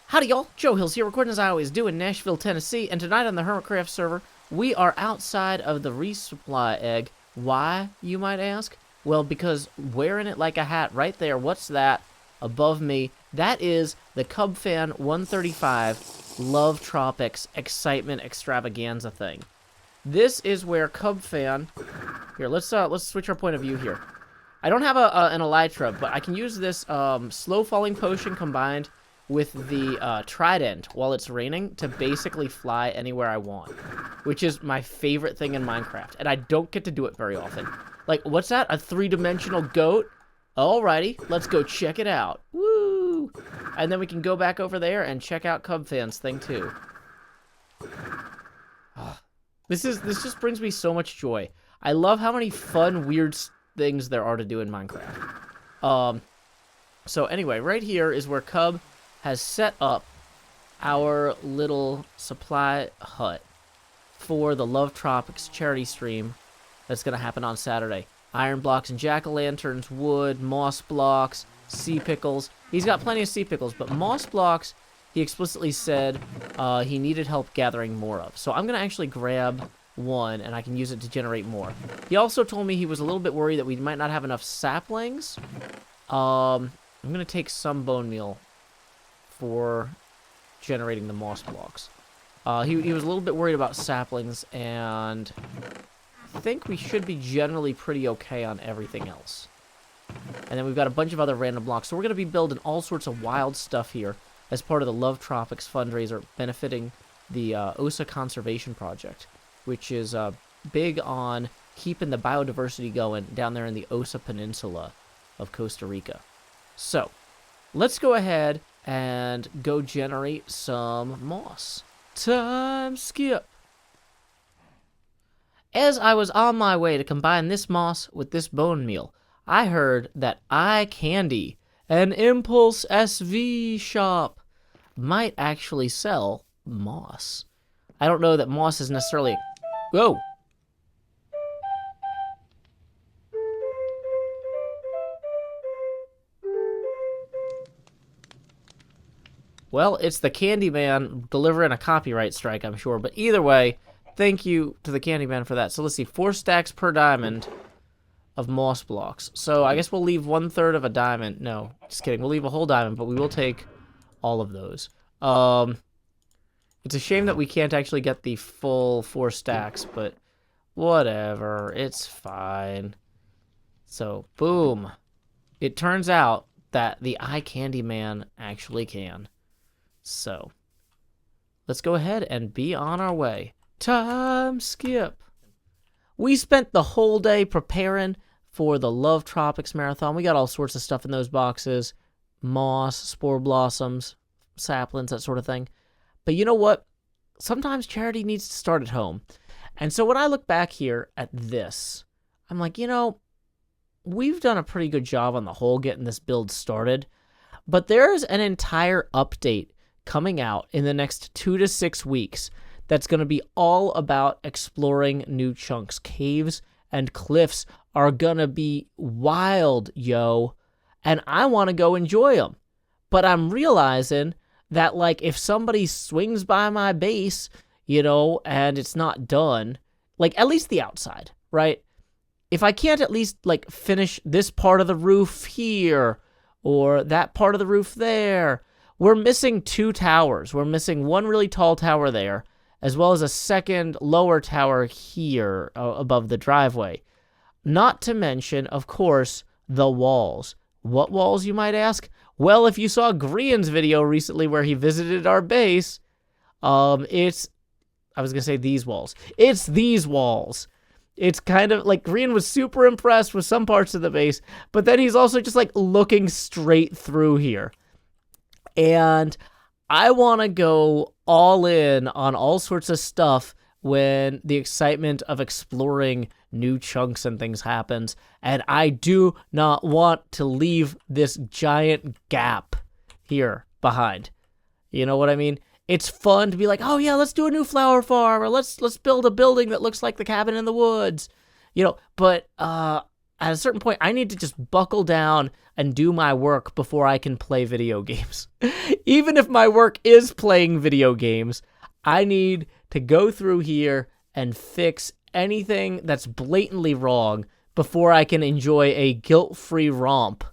Howdy y'all, Joe Hills here, recording as I always do in Nashville, Tennessee, and tonight on the HermitCraft server, we are outside of the resupply egg. Why, you might ask? Well, because wearing it like a hat right there, what's that above me? That is the Cub Fan 135 Love Tropics Excitement Extravaganza thing. This is where Cub Fan... Here, let's switch our point of view here. I don't have an Elytra, but I can use this slow falling potion combined with the trident while it's raining to basically fly anywhere I want, which is my favorite thing in Minecraft, and I don't get to do it very often. Like, what's that? A three-dimensional goat? Alrighty, let's go check it out. Woo! And then we can go back over there and check out Cub Fan's thing too. This just brings me so much joy. I love how many fun, weird things there are to do in Minecraft. So anyway, right here is where Cub has set up our little supply hut for the Love Tropics charity stream that's going to happen on Saturday. Iron blocks and jack-o'-lanterns, wood, moss blocks, sea pickles. He's got plenty of sea pickles, but moss blocks, he explicitly said he needed help gathering more of. So I'm going to actually grab one, and I can use it to generate more. He also told me he was a little bit worried that we might not have enough saplings. I'm going to take some bone meal for generating the moss blocks. He was a little bit worried about saplings, and I think we should be generally pretty okay on everything else. And then we've got a bunch of other random blocks. So we're going to be building all sorts of wild stuff here as part of the Love Tropics fundraiser benefiting the OSA Conservation project, which is big on keeping the biodiversity going down there in the OSA Peninsula of Costa Rica. So, let's go ahead and go generate some moss. Time skip. As I was on my way to combine this moss with this bone meal, I heard that iCandy, an Impulse SV shop, might actually sell moss. I don't know that moss is necessarily... Whoa! Well, it's the Candyman delivering a copyright strike, I'm sure. But either way, thank you to the Candyman for that. So let's see, 4 stacks per diamond of moss blocks. So I guess we'll leave 1/3 of a diamond. No, just kidding. We'll leave a whole diamond, but we will take all of those. It's a shame that we can't actually get the full 4 stacks, but whatever. It's fine. So, boom. It turns out that the iCandy Man actually can. So, let's go ahead and be on our way. Time skip. We spent the whole day preparing for the Love Tropics Marathon. We got all sorts of stuff in those boxes. Moss, spore blossoms, saplings, that sort of thing. But you know what? Sometimes charity needs to start at home. And so when I look back here at this, I'm like, you know, we've done a pretty good job on the whole getting this build started. But there's an entire update coming out in the next 2 to 6 weeks that's going to be all about exploring new chunks. Caves and cliffs are going to be wild, yo. And I want to go enjoy them. But I'm realizing that, like, if somebody swings by my base, you know, and it's not done, like, at least the outside, right? If I can't at least, like, finish this part of the roof here or that part of the roof there, we're missing 2 towers. We're missing one really tall tower there, as well as a second lower tower here above the driveway. Not to mention, of course, the walls. What walls, you might ask? Well, if you saw Grian's video recently where he visited our base, I was going to say these walls. It's these walls. It's kind of like Grian was super impressed with some parts of the base, but then he's also just like looking straight through here. And I want to go all in on all sorts of stuff when the excitement of exploring new chunks and things happens. And I do not want to leave this giant gap here behind. You know what I mean? It's fun to be like, oh yeah, let's do a new flower farm, or let's build a building that looks like the cabin in the woods. You know, but at a certain point, I need to just buckle down and do my work before I can play video games. Even if my work is playing video games, I need to go through here and fix anything that's blatantly wrong before I can enjoy a guilt-free romp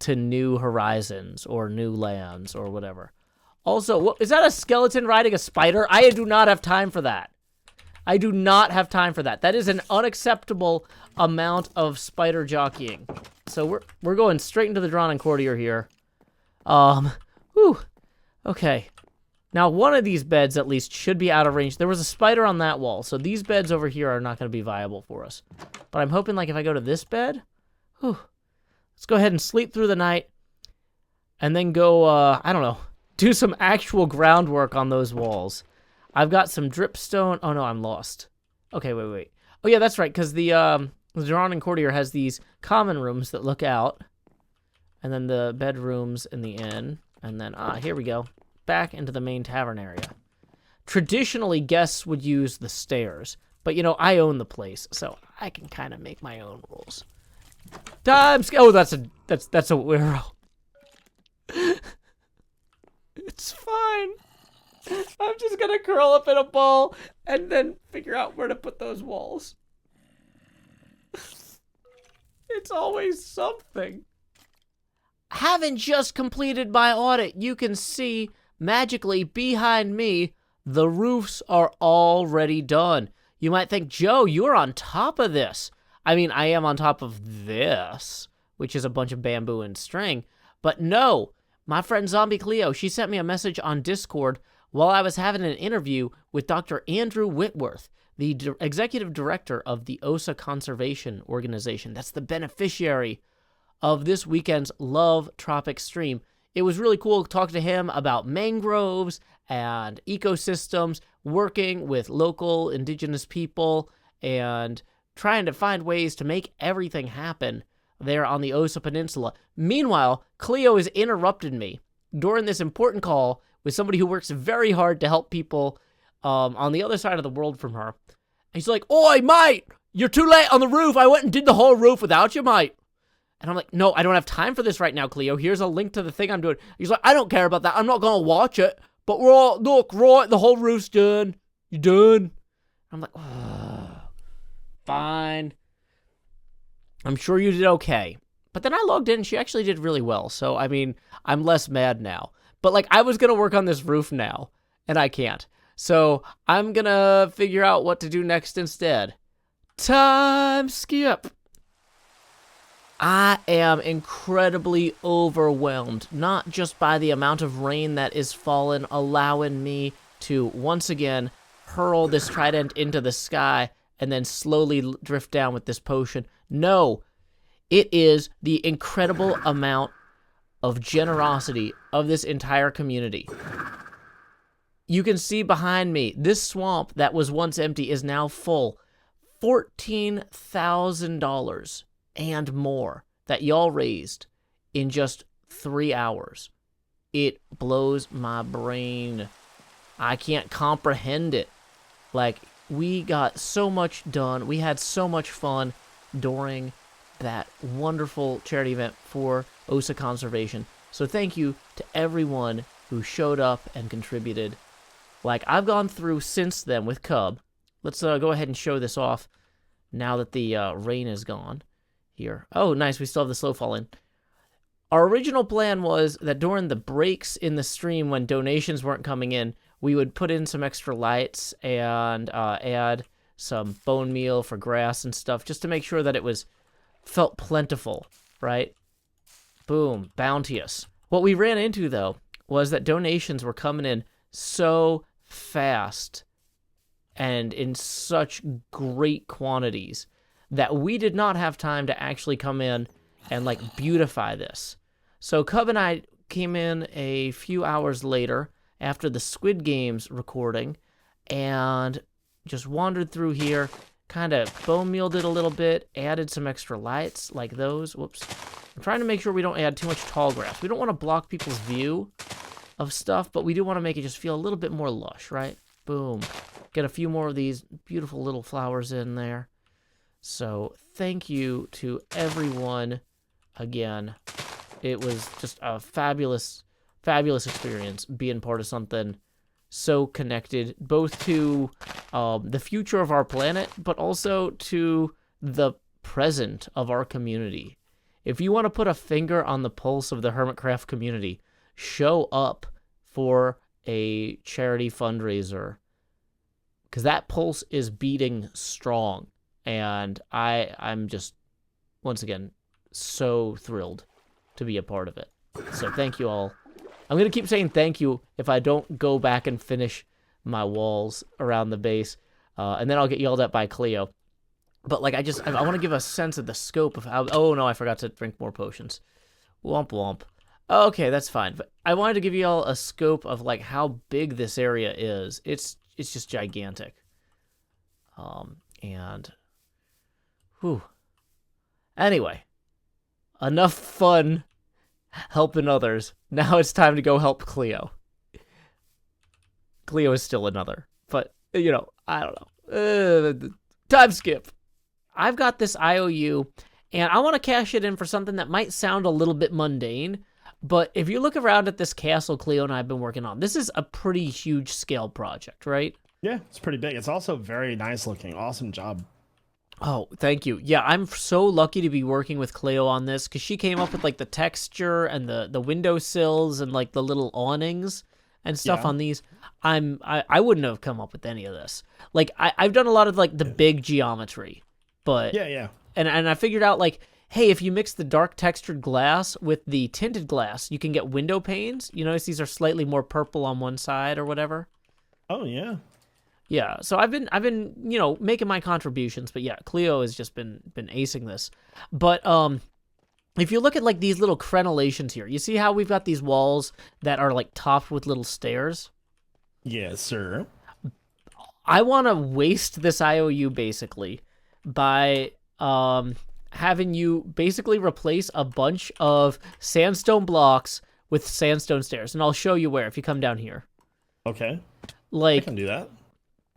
to new horizons or new lands or whatever. Also, is that a skeleton riding a spider? I do not have time for that. I do not have time for that. That is an unacceptable amount of spider jockeying. So we're going straight into the drawn and courtier here. Whew. Okay. Now, one of these beds, at least, should be out of range. There was a spider on that wall, so these beds over here are not going to be viable for us. But I'm hoping, like, if I go to this bed, whew, let's go ahead and sleep through the night, and then go, I don't know, do some actual groundwork on those walls. I've got some dripstone. Oh, no, I'm lost. Okay, wait. Oh, yeah, that's right, because the drawn and courtier has these common rooms that look out, and then the bedrooms in the inn, and then, here we go. Back into the main tavern area. Traditionally, guests would use the stairs, but, you know, I own the place, so I can kind of make my own rules. Oh, that's a arrow. It's fine. I'm just gonna curl up in a ball and then figure out where to put those walls. It's always something. Having just completed my audit, you can see magically behind me, the roofs are already done. You might think, Joe, you're on top of this. I mean, I am on top of this, which is a bunch of bamboo and string. But no, my friend ZombieCleo, she sent me a message on Discord while I was having an interview with Dr. Andrew Whitworth, the executive director of the OSA Conservation organization. That's the beneficiary of this weekend's Love Tropics stream. It was really cool to talk to him about mangroves and ecosystems, working with local indigenous people and trying to find ways to make everything happen there on the OSA Peninsula. Meanwhile, Cleo has interrupted me during this important call with somebody who works very hard to help people on the other side of the world from her. And he's like, "Oi, mate, you're too late on the roof. I went and did the whole roof without you, mate." And I'm like, "No, I don't have time for this right now, Cleo. Here's a link to the thing I'm doing." He's like, "I don't care about that. I'm not going to watch it. But we're all, look, right, the whole roof's done. You done?" I'm like, "Oh, fine. I'm sure you did okay." But then I logged in and she actually did really well. So, I mean, I'm less mad now. But, like, I was going to work on this roof now, and I can't. So, I'm going to figure out what to do next instead. Time skip. I am incredibly overwhelmed, not just by the amount of rain that is fallen, allowing me to once again hurl this trident into the sky and then slowly drift down with this potion. No, it is the incredible amount of generosity of this entire community. You can see behind me, this swamp that was once empty is now full. $14,000 and more that y'all raised in just 3 hours. It blows my brain. I can't comprehend it. Like, we got so much done. We had so much fun during that wonderful charity event for OSA Conservation. So thank you to everyone who showed up and contributed. Like, I've gone through since then with Cub. Let's go ahead and show this off now that the rain is gone. Here. Oh, nice. We still have the slow fall in. Our original plan was that during the breaks in the stream when donations weren't coming in, we would put in some extra lights and add some bone meal for grass and stuff just to make sure that it felt plentiful, right? Boom. Bounteous. What we ran into, though, was that donations were coming in so fast and in such great quantities that we did not have time to actually come in and, like, beautify this. So Cub and I came in a few hours later after the Squid Games recording and just wandered through here, kind of bone mealed it a little bit, added some extra lights like those. Whoops. I'm trying to make sure we don't add too much tall grass. We don't want to block people's view of stuff, but we do want to make it just feel a little bit more lush, right? Boom. Get a few more of these beautiful little flowers in there. So thank you to everyone again. It was just a fabulous, fabulous experience being part of something so connected, both to the future of our planet, but also to the present of our community. If you want to put a finger on the pulse of the HermitCraft community, show up for a charity fundraiser, because that pulse is beating strong, and I'm just, once again, so thrilled to be a part of it. So thank you all. I'm going to keep saying thank you if I don't go back and finish my walls around the base, and then I'll get yelled at by Cleo. But, like, I want to give a sense of the scope of how... Oh, no, I forgot to drink more potions. Womp womp. Okay, that's fine. But I wanted to give you all a scope of, like, how big this area is. It's just gigantic. And... Whew. Anyway. Enough fun helping others. Now it's time to go help Cleo. Cleo is still another. But, you know, I don't know. Time skip. I've got this IOU, and I want to cash it in for something that might sound a little bit mundane, but if you look around at this castle Cleo and I have been working on, this is a pretty huge scale project, right? Yeah, it's pretty big. It's also very nice looking. Awesome job. Oh, thank you. Yeah, I'm so lucky to be working with Cleo on this, because she came up with, like, the texture and the windowsills and, like, the little awnings and stuff on these. I wouldn't have come up with any of this. Like, I've done a lot of, like, the big geometry. But yeah. And I figured out, like, hey, if you mix the dark textured glass with the tinted glass, you can get window panes. You notice these are slightly more purple on one side or whatever. Oh yeah. Yeah. So I've been you know, making my contributions, but yeah, Cleo has just been acing this. But if you look at, like, these little crenellations here, you see how we've got these walls that are, like, topped with little stairs? Yes, sir. I want to waste this IOU basically by having you basically replace a bunch of sandstone blocks with sandstone stairs. And I'll show you where if you come down here. Okay. Like, I can do that.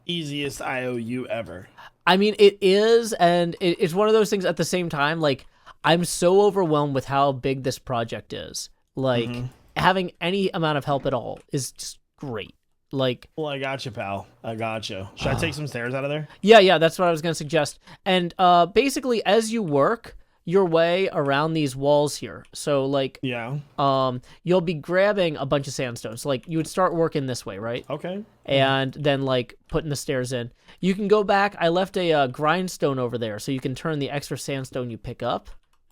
Easiest IOU ever. I mean, it is, and it's one of those things at the same time, like, I'm so overwhelmed with how big this project is. Like, having any amount of help at all is just great. Like, well, I got you, pal. I got you. Should I take some stairs out of there? Yeah, that's what I was going to suggest. And basically, as you work your way around these walls here, so, like, you'll be grabbing a bunch of sandstone. So, like, you would start working this way, right? Okay. And then, like, putting the stairs in. You can go back. I left a grindstone over there, so you can turn the extra sandstone you pick up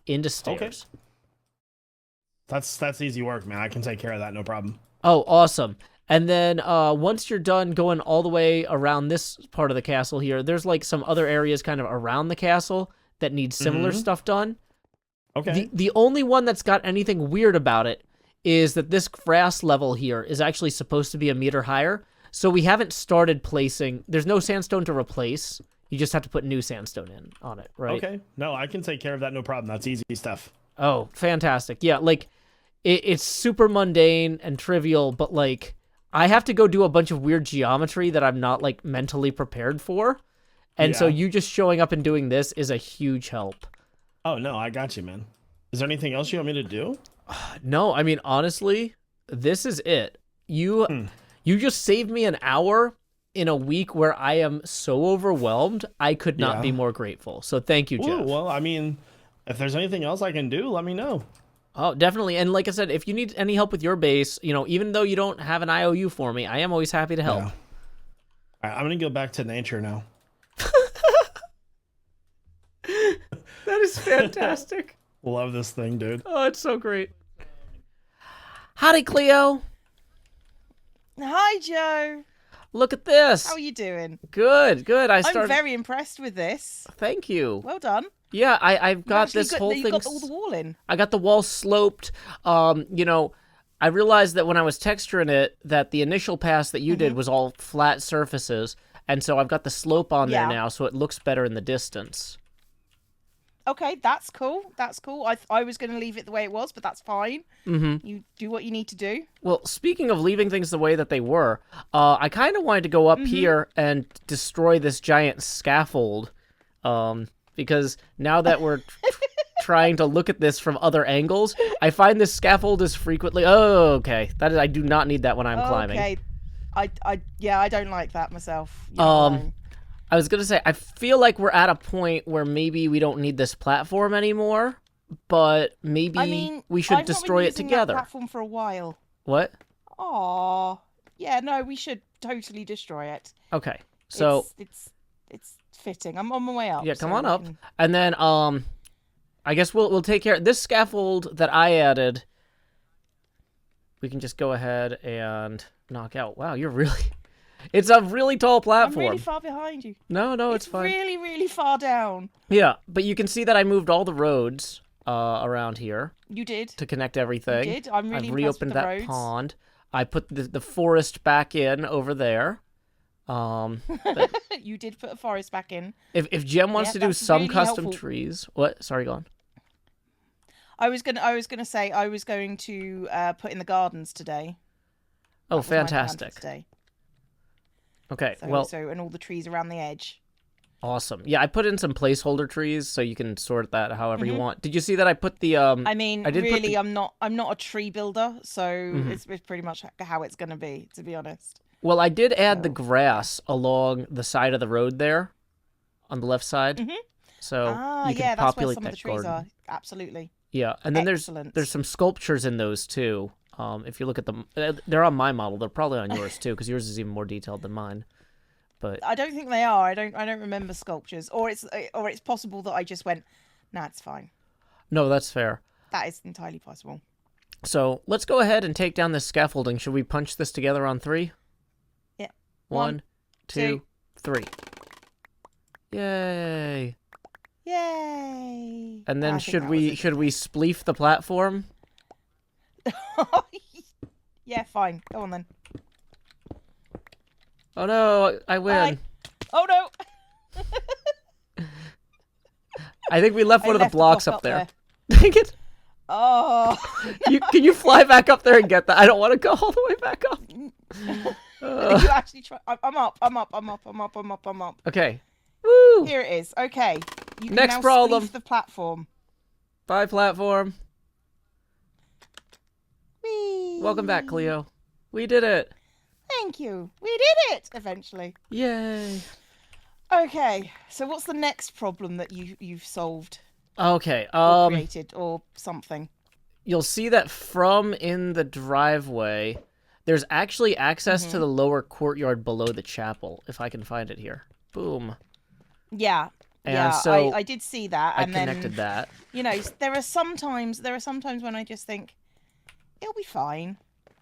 into stairs. Okay. That's easy work, man. I can take care of that, no problem. Oh, awesome. And then once you're done going all the way around this part of the castle here, there's, like, some other areas kind of around the castle that need similar stuff done. Okay. The only one that's got anything weird about it is that this grass level here is actually supposed to be 1 meter higher. So we haven't started placing... There's no sandstone to replace. You just have to put new sandstone in on it, right? Okay. No, I can take care of that, no problem. That's easy stuff. Oh, fantastic. Yeah, like, it's super mundane and trivial, but, like... I have to go do a bunch of weird geometry that I'm not, like, mentally prepared for. And so you just showing up and doing this is a huge help. Oh, no, I got you, man. Is there anything else you want me to do? No, I mean, honestly, this is it. You just saved me an hour in a week where I am so overwhelmed, I could not be more grateful. So thank you, Jeff. Ooh, well, I mean, if there's anything else I can do, let me know. Oh, definitely. And like I said, if you need any help with your base, you know, even though you don't have an IOU for me, I am always happy to help. Yeah. All right, I'm going to go back to nature now. That is fantastic. Love this thing, dude. Oh, it's so great. Howdy, Cleo. Hi, Joe. Look at this. How are you doing? Good. I'm very impressed with this. Thank you. Well done. Yeah, I've got this whole thing. You got all the wall in. I got the wall sloped. You know, I realized that when I was texturing it, that the initial pass that you did was all flat surfaces, and so I've got the slope on there now, so it looks better in the distance. Okay, that's cool. I was going to leave it the way it was, but that's fine. You do what you need to do. Well, speaking of leaving things the way that they were, I kind of wanted to go up here and destroy this giant scaffold because now that we're trying to look at this from other angles, I find this scaffold is frequently... Oh, okay. I do not need that when I'm climbing. Okay. I don't like that myself. You're not alone. I was going to say, I feel like we're at a point where maybe we don't need this platform anymore, but maybe we should destroy it together. That platform for a while. What? Aw. Yeah, no, we should totally destroy it. Okay. So it's fitting. I'm on my way up. Yeah, come on up. And then I guess we'll take care of this scaffold that I added. We can just go ahead and knock out. Wow, you're really... It's a really tall platform. I'm really far behind you. No, it's fine. Really, really far down. Yeah, but you can see that I moved all the roads around here. You did. To connect everything. You did. I'm really I've impressed reopened with the that roads. pond. I put the forest back in over there. You did put a forest back in. If Jem wants to do that's some really custom helpful. trees... What? Sorry, go on. I was gonna say I was going to put in the gardens today. Oh, That was my plan for fantastic. today. Okay, So and all the trees around the edge. awesome. Yeah, I put in some placeholder trees, so you can sort that however you want. Did you see that I put the I mean, I did put really, the- I'm not a tree builder, so it's pretty much how it's gonna be, to be honest. Well, I did add the grass along the side of the road there, on the left side. So you can yeah, that's where populate some that of the trees garden. are. Absolutely. Yeah, and then Excellent. there's some sculptures in those too. If you look at them, they're on my model. They're probably on yours too, because yours is even more detailed than mine. But I don't think they are. I don't remember sculptures, or it's possible that I just went, nah, it's fine. no, that's fair. That is entirely possible. So let's go ahead and take down this scaffolding. Should we punch this together on 3? Yeah. 1, 2, two. 3. Yay! Yay! And then I think should that was we it. spleef the platform? Yeah, fine. Go on then. Oh no, I win. Bye. Oh no! I think we left I one of the left the blocks block up there. there. Dang it! Oh. Can you fly back up there and get that? I don't want to go all the way back up. You actually try. I'm up. Okay. Woo! Here it is. Okay. You can Next now problem. spleef the platform. Bye, platform. Whee! Welcome back, Cleo. We did it. Thank you. We did it eventually. Yay. Okay. So what's the next problem that you've solved Okay. or created or something? You'll see that from in the driveway, there's actually access to the lower courtyard below the chapel, if I can find it here. Boom. Yeah. And yeah, so I did see that, I and connected then that. you know there are sometimes when I just think it'll be fine,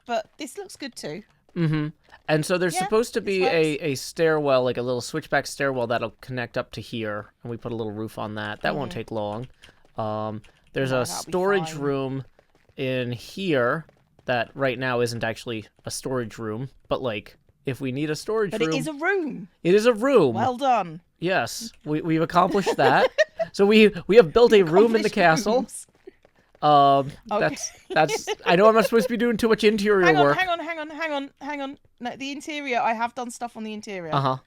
but this looks good too. Mm-hmm. And so there's Yeah, supposed to this be works. a stairwell, like a little switchback stairwell that'll connect up to here, and we put a little roof on that. That won't take long. There's No, a that'll be storage fine. room in here that right now isn't actually a storage room, but like if we need a storage But room, it is a room. it is a room. Well done. Yes, we've accomplished that. So we have built a room in the Accomplished castle. rooms. Okay. That's. I know I'm not supposed to be doing too much interior work. Hang on. No, the interior. I have done stuff on the interior. Uh huh.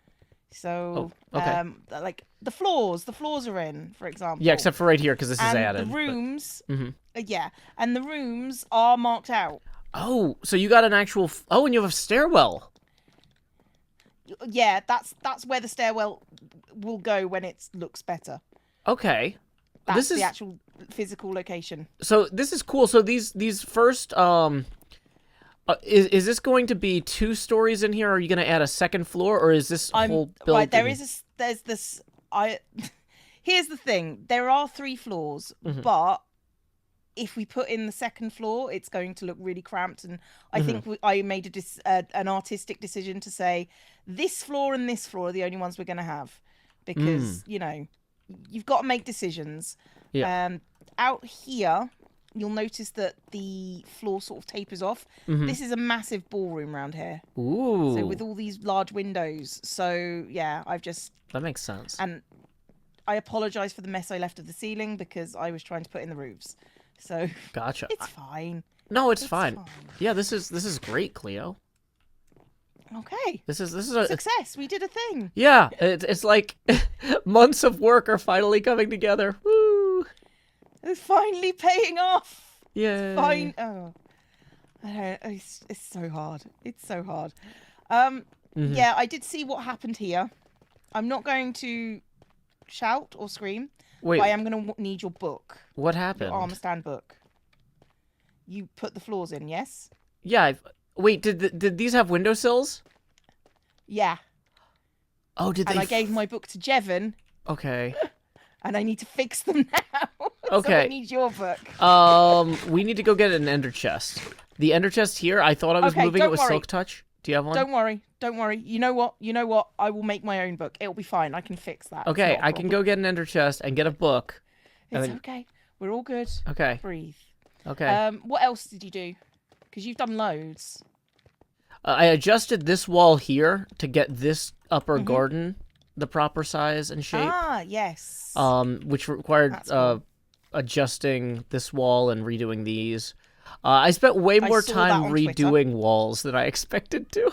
So, Oh, okay. like the floors are in, for example. Yeah, except for right here because this is and added. the but- rooms. Mhm. Yeah, and the rooms are marked out. Oh, so you got an actual... Oh, and you have a stairwell. Yeah, that's where the stairwell will go when it looks better. Okay. That's This is... the actual physical location. So this is cool. So these first... is this going to be 2 stories in here? Or are you going to add a second floor? Or is this whole building... Right, there's this... Here's the thing. There are 3 floors, but if we put in the second floor, it's going to look really cramped. And I think I made an artistic decision to say this floor and this floor are the only ones we're going to have. Because, you know, you've got to make decisions. Yeah. Out here, you'll notice that the floor sort of tapers off. This is a massive ballroom around here. Ooh. So with all these large windows. So, yeah, I've just... That makes sense. And I apologise for the mess I left of the ceiling because I was trying to put in the roofs. So Gotcha. it's fine. No, it's It's fine. fine. Yeah, this is great, Cleo. Okay. This is a Success. We did a thing. yeah. It's like months of work are finally coming together. Woo! It's finally paying off. Yeah. Fine. Oh, I don't, it's so hard. It's so hard. Yeah, I did see what happened here. I'm not going to shout or scream. Wait. But I am going to need your book. What happened? Your armor stand book. You put the floors in, yes? Yeah. Wait. Did these have windowsills? Yeah. Oh, did they? And I gave my book to Jevin. Okay. And I need to fix them now. Okay. So I need your book. We need to go get an ender chest. The ender chest here, I thought I was Okay, moving it don't with worry. silk touch. Do you have one? Don't worry. Don't worry. You know what? I will make my own book. It'll be fine. I can fix that. It's Okay, not a I can problem. go get an ender chest and get a book. and It's then- okay. We're all good. Okay. Breathe. Okay. What else did you do? Because you've done loads. I adjusted this wall here to get this upper Mm-hmm. garden the proper size and shape. Ah, yes. Which required That's cool. adjusting this wall and redoing these. I spent way I more saw that time on Twitter. redoing walls than I expected to.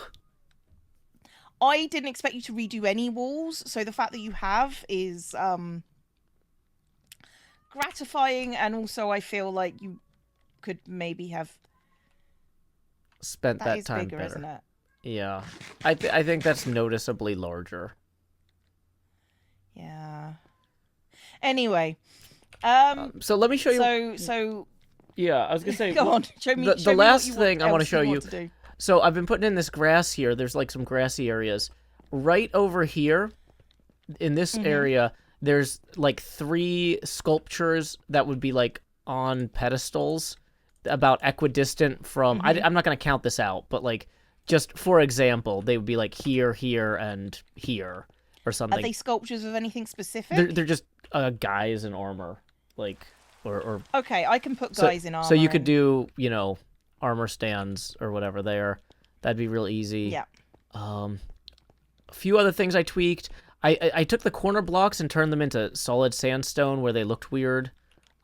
I didn't expect you to redo any walls, so the fact that you have is gratifying, and also I feel like you could maybe have Spent that is time bigger, better. isn't it? Yeah, I think that's noticeably larger. Yeah. Anyway, So let me show you. so Yeah, I was gonna say. go on, show me. the show me last what you thing I wanna else show you- want to do. So I've been putting in this grass here. There's like some grassy areas. Right over here, in this Mm-hmm. area, there's like 3 sculptures that would be like on pedestals, about equidistant from. Mm-hmm. I'm not gonna count this out, but like just for example, they would be like here, here, and here, or something. Are they sculptures of anything specific? They're just guys in armor, like or Okay, I can put so, guys in armor. so you could and- do armor stands or whatever there. That'd be real easy. Yeah. A few other things I tweaked. I took the corner blocks and turned them into solid sandstone where they looked weird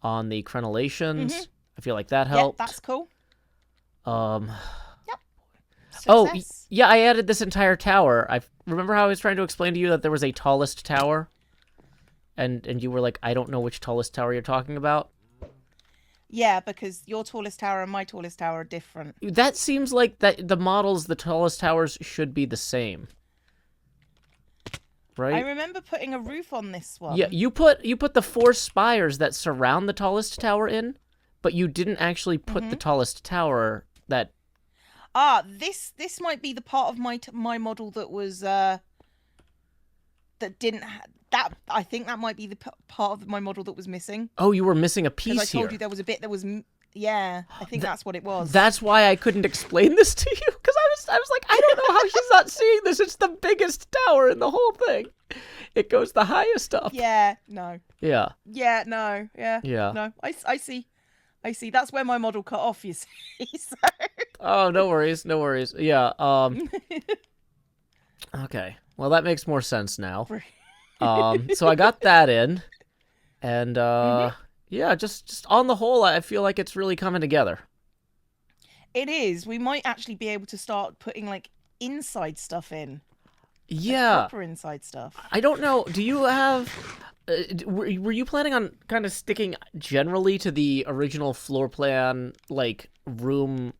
on the crenellations. I feel like that Yeah, helped. that's cool. Oh, Success. yeah, I added this entire tower. I remember how I was trying to explain to you that there was a tallest tower? And you were like, I don't know which tallest tower you're talking about. Yeah, because your tallest tower and my tallest tower are different. That seems like that the models, the tallest towers should be the same. Right? I remember putting a roof on this one. Yeah, you put the 4 spires that surround the tallest tower in, but you didn't actually put the tallest tower that. Ah, this might be the part of my model that was that didn't that. I think that might be the part of my model that was missing. Oh, you were missing a Because piece I told here. you there was a bit that was. Yeah, I think that's what it was. That's why I couldn't explain this to you, because I was like, I don't know how she's not seeing this. It's the biggest tower in the whole thing. It goes the highest up. Yeah. No. Yeah. Yeah. No. Yeah. Yeah. No. I see. I see. That's where my model cut off. You see. So... Oh, no worries, no worries. Yeah. Okay. Well, that makes more sense now. So I got that in, and yeah, just on the whole, I feel like it's really coming together. It is. We might actually be able to start putting like inside stuff in. Yeah. Proper inside stuff. I don't know. Do you have? Were you planning on kind of sticking generally to the original floor plan, like room,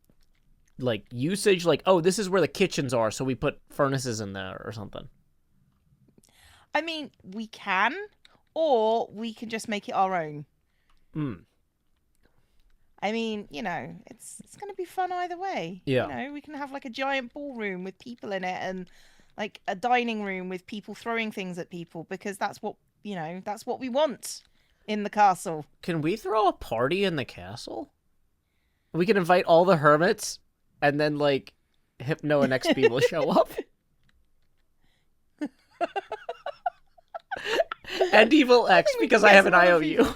like usage? Like, oh, this is where the kitchens are, so we put furnaces in there or something. I mean, we can, or we can just make it our own. I mean, it's going to be fun either way. Yeah. We can have like a giant ballroom with people in it, and like a dining room with people throwing things at people, because that's what we want in the castle. Can we throw a party in the castle? We can invite all the hermits, and then like Hypno and XP will show up. And Evil X, because I have an IOU.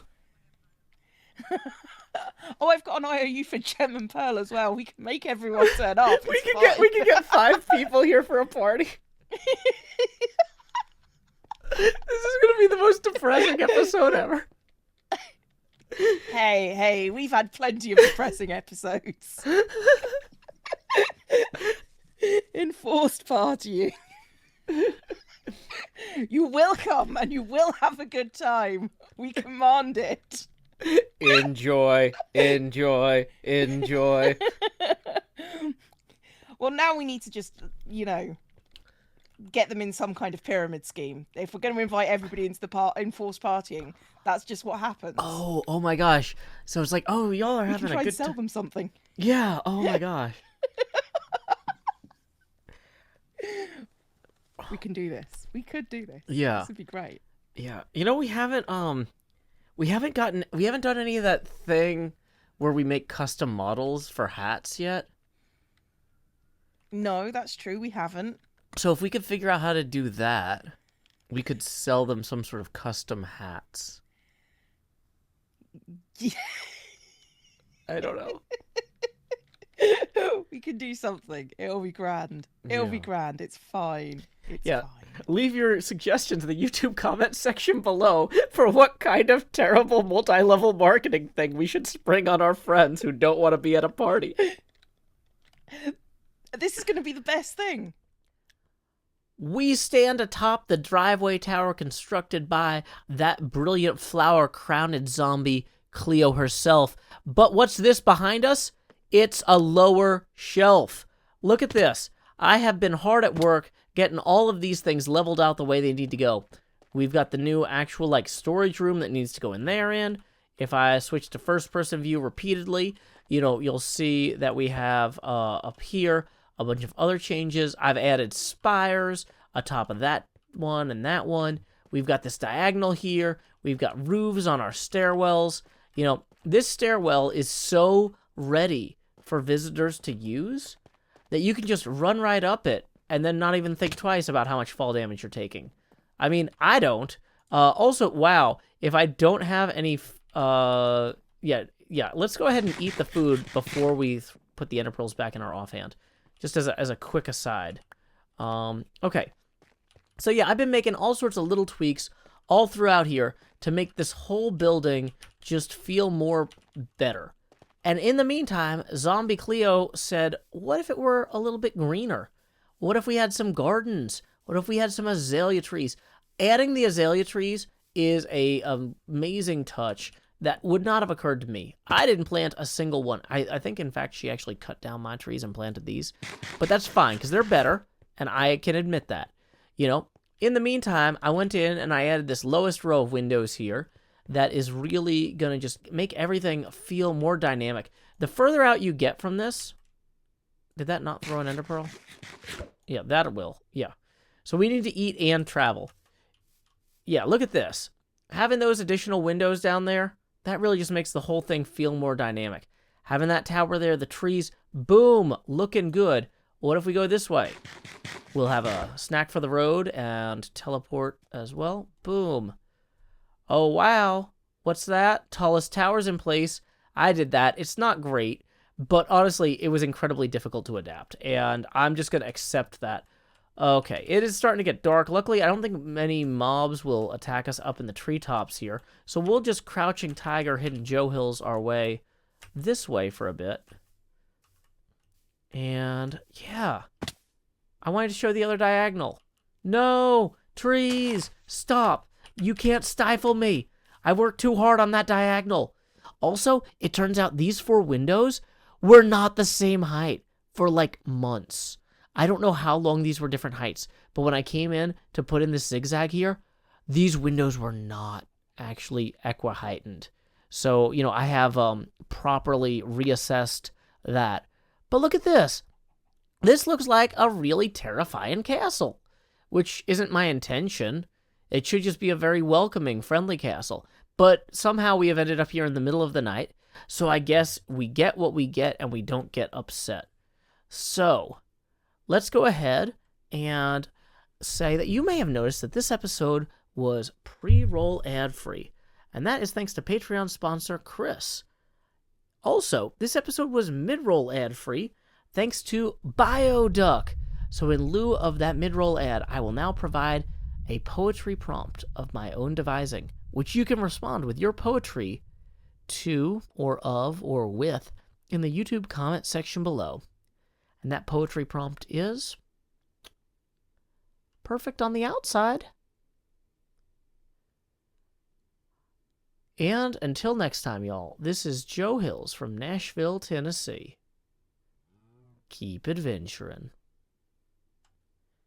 Oh, I've got an IOU for Gem and Pearl as well. We can make everyone turn up. We can get 5 people here for a party. This is gonna be the most depressing episode ever. Hey, we've had plenty of depressing episodes. Enforced partying. You will come and you will have a good time. We command it. Enjoy, enjoy, enjoy. Well, now we need to just, get them in some kind of pyramid scheme. If we're going to invite everybody into the enforced partying, that's just what happens. Oh my gosh. So it's like, oh, y'all are we having can try a good and sell them something. Yeah, oh my gosh. We can do this. We could do this. Yeah. This would be great. Yeah. We haven't done any of that thing where we make custom models for hats yet. No, that's true. We haven't. So if we could figure out how to do that, we could sell them some sort of custom hats. Yeah. I don't know. We can do something. It'll be grand. It'll be grand. It's fine. It's fine. Leave your suggestions in the YouTube comment section below for what kind of terrible multi-level marketing thing we should spring on our friends who don't want to be at a party. This is going to be the best thing. We stand atop the driveway tower constructed by that brilliant flower-crowned zombie, Cleo herself. But what's this behind us? It's a lower shelf. Look at this. I have been hard at work getting all of these things leveled out the way they need to go. We've got the new actual storage room that needs to go in there in. If I switch to first-person view repeatedly, you'll see that we have up here a bunch of other changes. I've added spires atop of that one and that one. We've got this diagonal here. We've got roofs on our stairwells. This stairwell is so ready for visitors to use that you can just run right up it and then not even think twice about how much fall damage you're taking. I mean, I don't. Also, wow, if I don't have any... let's go ahead and eat the food before we put the ender pearls back in our offhand. Just as a quick aside. Okay. So yeah, I've been making all sorts of little tweaks all throughout here to make this whole building just feel more better. And in the meantime, ZombieCleo said, what if it were a little bit greener? What if we had some gardens? What if we had some azalea trees? Adding the azalea trees is a amazing touch that would not have occurred to me. I didn't plant a single one. I think, in fact, she actually cut down my trees and planted these. But that's fine, because they're better, and I can admit that. In the meantime, I went in and I added this lowest row of windows here that is really going to just make everything feel more dynamic. The further out you get from this... Did that not throw an ender pearl? Yeah, that will. Yeah. So we need to eat and travel. Yeah, look at this. Having those additional windows down there, that really just makes the whole thing feel more dynamic. Having that tower there, the trees, boom, looking good. What if we go this way? We'll have a snack for the road and teleport as well. Boom. Oh, wow. What's that? Tallest tower's in place. I did that. It's not great, but honestly, it was incredibly difficult to adapt, and I'm just going to accept that. Okay, it is starting to get dark. Luckily, I don't think many mobs will attack us up in the treetops here, so we'll just Crouching Tiger, Hidden Joe Hills our way this way for a bit. And, yeah. I wanted to show the other diagonal. No! Trees! Stop! You can't stifle me! I worked too hard on that diagonal. Also, it turns out these 4 windows were not the same height for, months. I don't know how long these were different heights, but when I came in to put in this zigzag here, these windows were not actually equi-heightened. So, I have properly reassessed that. But look at this. This looks like a really terrifying castle, which isn't my intention. It should just be a very welcoming, friendly castle. But somehow we have ended up here in the middle of the night, so I guess we get what we get and we don't get upset. So, let's go ahead and say that you may have noticed that this episode was pre-roll ad-free, and that is thanks to Patreon sponsor Chris. Also, this episode was mid-roll ad-free thanks to BioDuck. So in lieu of that mid-roll ad, I will now provide a poetry prompt of my own devising, which you can respond with your poetry to, or of, or with, in the YouTube comment section below. And that poetry prompt is perfect on the outside. And until next time, y'all, this is Joe Hills from Nashville, Tennessee. Keep adventuring.